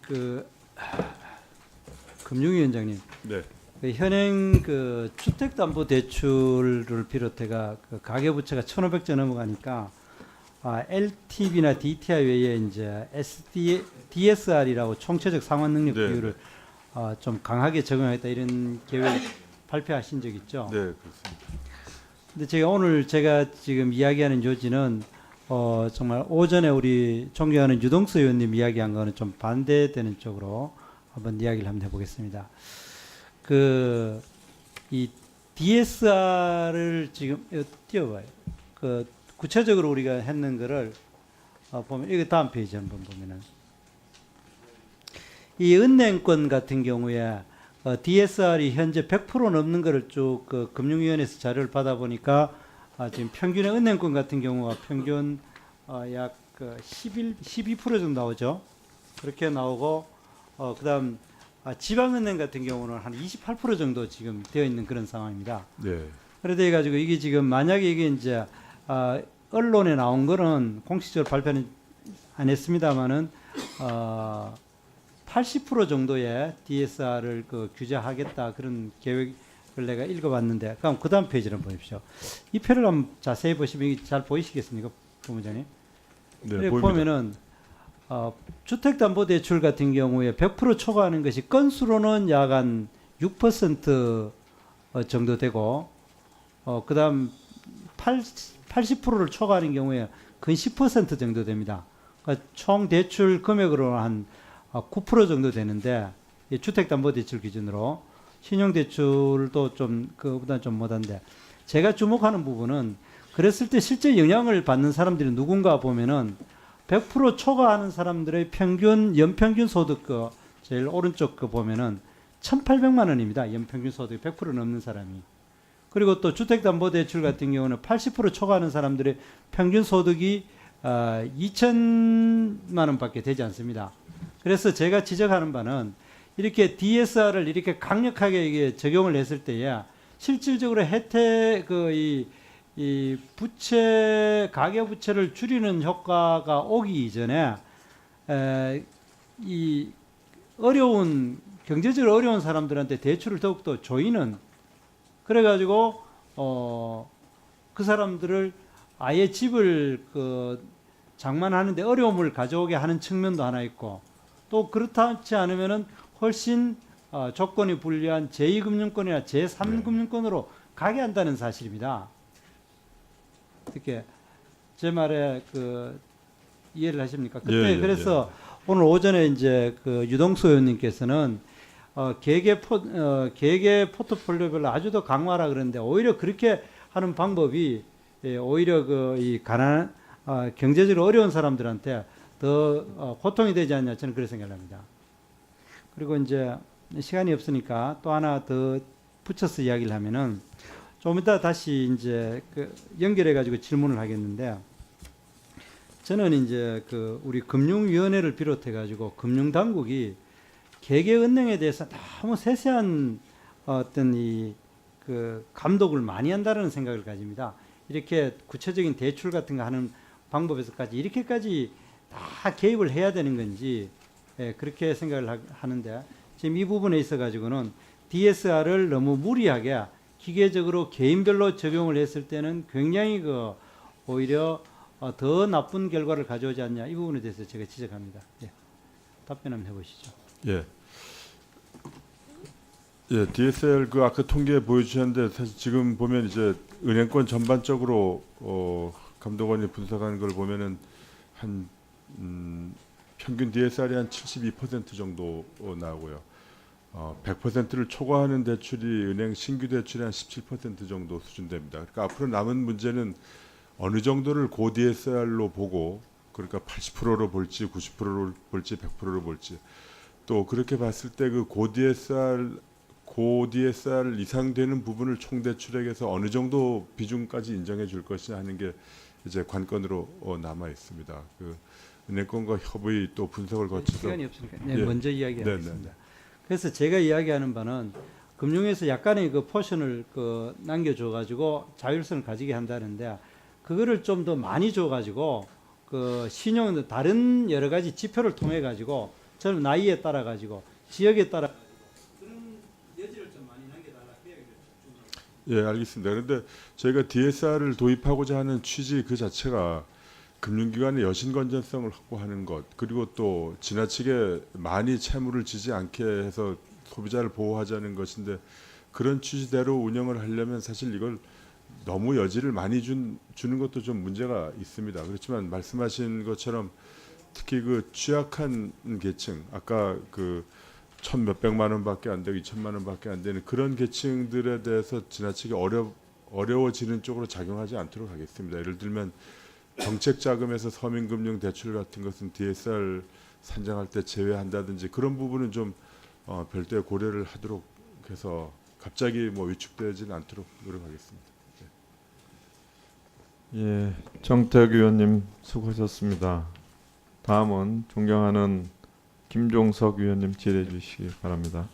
그 금융위원장님, 네. 그 현행 그 주택담보대출을 비롯해가 그 가계부채가 1,500조 넘어가니까 LTV나 DTI 외에 이제 DSR이라고 총체적 상환 능력 네, 비율을 좀 강하게 적용하겠다 이런 계획 발표하신 적 있죠? 네, 그렇습니다. 근데 제가 지금 이야기하는 요지는 정말 오전에 우리 존경하는 유동수 의원님 이야기한 거는 좀 반대되는 쪽으로 한번 이야기를 한번 해보겠습니다. 이 DSR을 지금 띄워봐요. 구체적으로 우리가 했는 거를 보면 이거 다음 페이지 한번 보면은 이 은행권 같은 경우에 DSR이 현재 100% 넘는 거를 쭉 금융위원회에서 자료를 받아보니까 지금 평균의 은행권 같은 경우가 평균 약 12% 정도 나오죠. 그렇게 나오고 그다음 지방은행 같은 경우는 한 28% 정도 지금 되어 있는 그런 상황입니다. 네. 그래 가지고 이게 지금 만약에 이게 이제 언론에 나온 거는 공식적으로 발표는 안 했습니다만은 80% 정도의 DSR을 규제하겠다 그런 계획을 내가 읽어봤는데, 그럼 그다음 페이지를 한번 보십시오. 이 표를 한번 자세히 보시면 이게 잘 보이시겠습니까, 본부장님? 네, 보면은 주택담보대출 같은 경우에 100% 초과하는 것이 건수로는 약 한 6% 정도 되고, 그다음 80%를 초과하는 경우에 근 10% 정도 됩니다. 그러니까 총 대출 금액으로 한 9% 정도 되는데, 주택담보대출 기준으로 신용대출도 좀 그보다 좀 못한데, 제가 주목하는 부분은 그랬을 때 실제 영향을 받는 사람들이 누군가 보면은 100% 초과하는 사람들의 평균 연평균 소득 제일 오른쪽 보면은 1,800만 원입니다. 연평균 소득이 100% 넘는 사람이. 그리고 또 주택담보대출 같은 경우는 80% 초과하는 사람들의 평균 소득이 2천만 원밖에 되지 않습니다. 그래서 제가 지적하는 바는 이렇게 DSR을 이렇게 강력하게 이게 적용을 했을 때에 실질적으로 혜택 이 부채 가계 부채를 줄이는 효과가 오기 이전에 이 어려운 경제적으로 어려운 사람들한테 대출을 더욱더 조이는, 그래가지고 그 사람들을 아예 집을 장만하는데 어려움을 가져오게 하는 측면도 하나 있고, 또 그렇지 않으면은 훨씬 조건이 불리한 제2금융권이나 제3금융권으로 가게 한다는 사실입니다. 어떻게 제 말에 이해를 하십니까? 그때 그래서 오늘 오전에 이제 유동수 의원님께서는 개개 포트폴리오별로 아주 더 강화라 그러는데, 오히려 그렇게 하는 방법이 오히려 이 가난 경제적으로 어려운 사람들한테 더 고통이 되지 않냐, 저는 그렇게 생각합니다. 그리고 이제 시간이 없으니까 또 하나 더 붙여서 이야기를 하면은, 좀 이따 다시 이제 연결해 가지고 질문을 하겠는데, 저는 이제 우리 금융위원회를 비롯해 가지고 금융당국이 개개은행에 대해서 너무 세세한 어떤 감독을 많이 한다는 생각을 가집니다. 이렇게 구체적인 대출 같은 거 하는 방법에서까지 이렇게까지 다 개입을 해야 되는 건지, 그렇게 생각을 하는데, 지금 이 부분에 있어 가지고는 DSR을 너무 무리하게 기계적으로 개인별로 적용을 했을 때는 굉장히 오히려 더 나쁜 결과를 가져오지 않냐, 이 부분에 대해서 제가 지적합니다. 답변 한번 해보시죠. 예. DSR 아까 통계 보여주셨는데, 사실 지금 보면 이제 은행권 전반적으로 감독원이 분석한 걸 보면은 한 평균 DSR이 한 72% 정도 나오고요. 100%를 초과하는 대출이 은행 신규 대출이 한 17% 정도 수준 됩니다. 그러니까 앞으로 남은 문제는 어느 정도를 고 DSR로 보고, 그러니까 80%로 볼지 90%로 볼지 100%로 볼지, 또 그렇게 봤을 때 고 DSR 이상 되는 부분을 총 대출액에서 어느 정도 비중까지 인정해 줄 것이냐 하는 게 이제 관건으로 남아 있습니다. 은행권과 협의 또 분석을 거쳐서 시간이 없으니까 먼저 이야기하겠습니다. 네네. 그래서 제가 이야기하는 바는 금융에서 약간의 포션을 남겨줘 가지고 자율성을 가지게 한다는데, 그거를 좀 더 많이 줘 가지고 신용 다른 여러 가지 지표를 통해 가지고 저는 나이에 따라 가지고 지역에 따라 그런 여지를 좀 많이 남겨달라 예, 알겠습니다. 그런데 저희가 DSR을 도입하고자 하는 취지 그 자체가 금융기관의 여신 건전성을 확보하는 것, 그리고 또 지나치게 많이 채무를 지지 않게 해서 소비자를 보호하자는 것인데, 그런 취지대로 운영을 하려면 사실 이걸 너무 여지를 많이 주는 것도 좀 문제가 있습니다. 그렇지만 말씀하신 것처럼 특히 그 취약한 계층, 아까 그 천 몇백만 원밖에 안 되고 2천만 원밖에 안 되는 그런 계층들에 대해서 지나치게 어려워지는 쪽으로 작용하지 않도록 하겠습니다. 예를 들면 정책 자금에서 서민금융 대출 같은 것은 DSR 산정할 때 제외한다든지 그런 부분은 좀 별도의 고려를 하도록 해서 갑자기 뭐 위축되지는 않도록 노력하겠습니다. 예, 정택 의원님 수고하셨습니다. 다음은 존경하는 김종석 의원님 질의해 주시기 바랍니다.